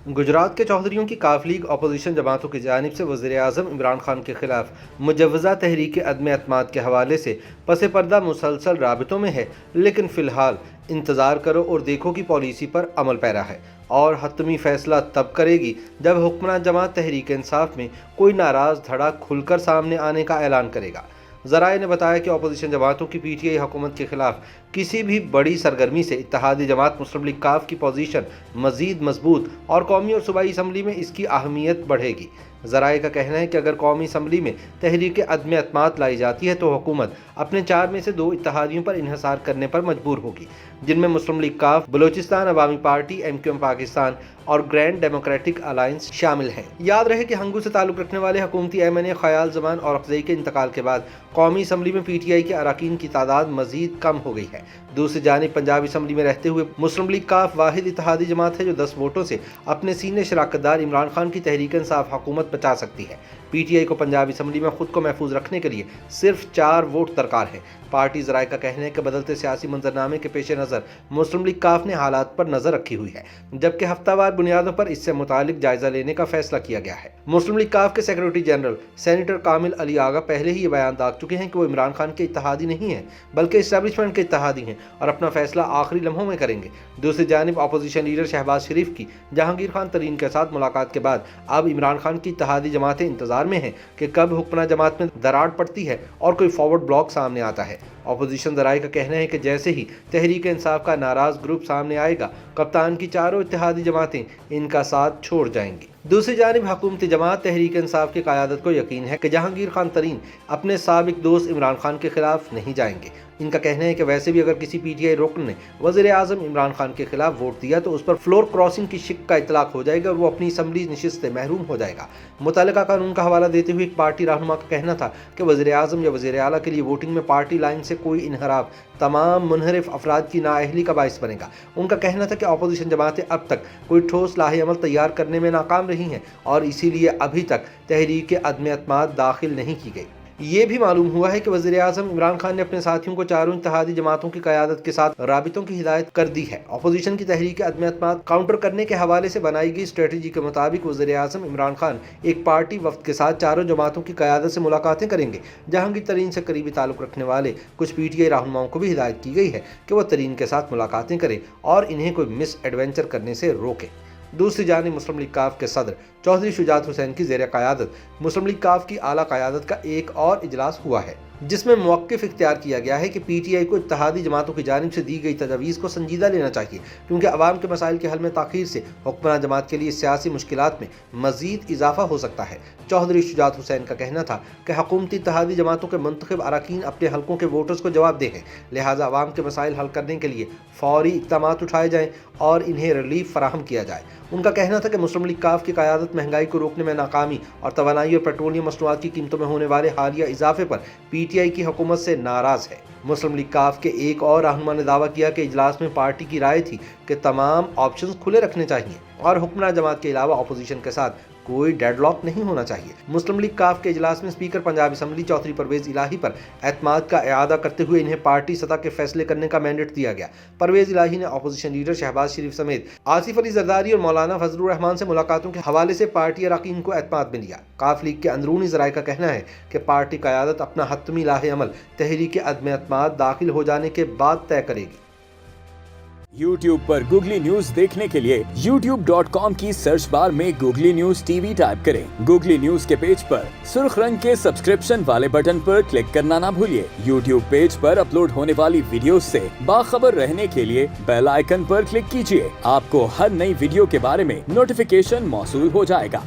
गुजरात के चौधरियों की काफ league opposition जमातों की जानिब से वज़ीर आज़म इमरान खान के खिलाफ मुजव्वज़ा तहरीक अदम एतमाद के हवाले से पस पर्दा मुसलसल राबितों में है, लेकिन फ़िलहाल इंतज़ार करो और देखो की पॉलिसी पर अमल पैरा है और हतमी फैसला तब करेगी जब हुक्मरान जमात तहरीक इंसाफ में कोई नाराज़ धड़ा खुलकर सामने आने का ऐलान करेगा। ज़राए ने बताया कि अपोजिशन जमातों की पीटीआई हुकूमत के खिलाफ किसी भी बड़ी सरगर्मी से इत्तेहादी जमात मुस्लिम लीग काफ की पोजीशन मज़ीद मजबूत और कौमी और सूबाई असम्बली में इसकी अहमियत बढ़ेगी। ज़राए का कहना है कि अगर कौमी असम्बली में तहरीक अदम एतमाद लाई जाती है तो हुकूमत अपने 4 में से 2 इत्तेहादियों पर इन्हिसार करने पर मजबूर होगी, जिनमें मुस्लिम लीग काफ, बलोचिस्तान अवामी पार्टी, MQM पाकिस्तान और ग्रैंड डेमोक्रेटिक अलायंस शामिल हैं। याद रहे कि हंगू से ताल्लुक़ रखने वाले हुकूमती ऐमन ख़याल ज़मान और अफज़ई के इंतकाल के बाद कौमी असम्बली में पीटीआई के अरकान की तादाद मज़ीद कम हो गई है। दूसरी जानिब पंजाब असम्बली में रहते हुए मुस्लिम लीग काफ वाहिद इत्तेहादी जमात है जो 10 वोटों से अपने सीने शराकतदार इमरान खान की तहरीक इंसाफ हुकूमत बचा सकती है। पीटीआई को पंजाब असम्बली में खुद को महफूज रखने के लिए सिर्फ 4 वोट दरकार है। पार्टी ज़राए का कहना है कि बदलते सियासी मंजरनामे के पेश नज़र मुस्लिम लीग काफ ने हालात पर नज़र रखी हुई है, जबकि हफ्तावार बुनियादों पर इससे मुतालिक जायजा लेने का फैसला किया गया है। मुस्लिम लीग काफ के सेक्रेटरी जनरल सेनेटर कामिल अली आगा पहले ही ये बयान दाग चुके हैं कि वो इमरान खान के इत्तेहादी नहीं हैं बल्कि इस्टेब्लिशमेंट के इत्तेहादी हैं और अपना फैसला आखिरी लम्हों में करेंगे। दूसरी जानिब अपोजिशन लीडर शहबाज शरीफ की जहांगीर खान तरीन के साथ मुलाकात के बाद अब इमरान खान की इत्तेहादी जमातें इंतजार में हैं कि कब हुक्मरान जमात में दरार पड़ती है और कोई फॉरवर्ड ब्लॉक सामने आता है। अपोजिशन ज़राए का कहना है कि जैसे ही तहरीक इंसाफ का नाराज़ ग्रुप सामने आएगा, कप्तान की चारों इत्तेहादी जमातें इनका साथ छोड़ जाएंगी। दूसरी जानिब हुकूमती जमात तहरीक इंसाफ की क़यादत को यकीन है कि जहांगीर खान तरीन अपने साबिक दोस्त इमरान खान के खिलाफ नहीं जाएंगे। इनका कहना है कि वैसे भी अगर किसी पीटीआई रुकन ने वज़ीर आज़म इमरान खान के खिलाफ वोट दिया तो उस पर फ्लोर क्रॉसिंग की शिक का इतलाक हो जाएगा और वो अपनी असम्बली नशिस्त से महरूम हो जाएगा। मुतल्लिका कानून का हवाला देते हुए एक पार्टी रहनुमा का कहना था कि वज़ीर आज़म या वज़ीर आला के लिए वोटिंग में पार्टी लाइन से कोई इनहराफ तमाम मुनहरिफ अफराद की नाअहली का बाइस बनेगा। उनका कहना था कि अपोजिशन जमातें अब तक कोई ठोस लाहे अमल तैयार करने में नाकाम रही हैं और इसीलिए अभी तक तहरीक अदम एतमाद दाखिल नहीं की गई। ये भी मालूम हुआ है कि वज़ीर आज़म इमरान खान ने अपने साथियों को चारों इत्तेहादी जमातों की क़यादत के साथ राबितों की हिदायत कर दी है। अपोजिशन की तहरीक अदम एतमाद काउंटर करने के हवाले से बनाई गई स्ट्रेटजी के मुताबिक वज़ीर आज़म इमरान खान एक पार्टी वफ्द के साथ चारों जमातों की क़यादत से मुलाकातें करेंगे। जहांगीर तरीन से करीबी ताल्लुक़ रखने वाले कुछ पीटीआई रहनुमाओं को भी हिदायत की गई है कि वह तरीन के साथ मुलाकातें करें और इन्हें कोई मिस एडवेंचर करने से रोकें। दूसरी जानिब मुस्लिम लीग काफ के सदर चौधरी शुजात हुसैन की ज़ेर क़यादत मुस्लिम लीग काफ की आला क़यादत का एक और इजलास हुआ है, जिसमें मौक़िफ़ इख्तियार किया गया है कि पीटीआई को इत्तेहादी जमातों की जानिब से दी गई तजवीज़ को संजीदा लेना चाहिए, क्योंकि अवाम के मसाइल के हल में ताख़ीर से हुक्मरान जमात के लिए सियासी मुश्किलात में मज़ीद इजाफा हो सकता है। चौधरी शुजात हुसैन का कहना था कि हुकूमती इत्तेहादी जमातों के मुंतखब अरकान अपने हलकों के वोटर्स को जवाब दें, लिहाजा अवाम के मसाइल हल करने के लिए फ़ौरी इक़दामात उठाए जाएँ और इन्हें रिलीफ फराहम किया जाए। उनका कहना था कि मुस्लिम लीग काफ की क़यादत महंगाई को रोकने में नाकामी और तवानाई और पेट्रोलियम मसनूआत की कीमतों में होने वाले हालिया इजाफे पर पीटीआई की हुकूमत से नाराज़ है। मुस्लिम लीग काफ के एक और रहनुमा ने दावा किया कि इजलास में पार्टी की राय थी कि तमाम ऑप्शंस खुले रखने चाहिए और हुक्मरान जमात के अलावा अपोजिशन के साथ कोई डेडलॉक नहीं होना चाहिए। मुस्लिम लीग काफ के इजलास में स्पीकर पंजाब असम्बली चौधरी परवेज़ इलाही पर एतमाद का इआदा करते हुए इन्हें पार्टी सतह के फैसले करने का मैंडेट दिया गया। परवेज़ इलाही ने अपोजिशन लीडर शहबाज शरीफ समेत आसिफ अली जरदारी और मौलाना फजलुर रहमान से मुलाकातों के हवाले से पार्टी अरकान को एतमाद में लिया। काफ लीग के अंदरूनी ज़राए का कहना है कि पार्टी क़यादत अपना हतमी लाहे अमल तहरीक अदम एतमाद दाखिल हो जाने के बाद तय करेगी। YouTube पर गूगली न्यूज देखने के लिए youtube.com की सर्च बार में गूगली न्यूज TV टाइप करें। गूगली न्यूज के पेज पर सुर्ख रंग के सब्सक्रिप्शन वाले बटन पर क्लिक करना ना भूलिए। YouTube पेज पर अपलोड होने वाली वीडियोस से बाखबर रहने के लिए बेल आइकन पर क्लिक कीजिए। आपको हर नई वीडियो के बारे में नोटिफिकेशन मौसूल हो जाएगा।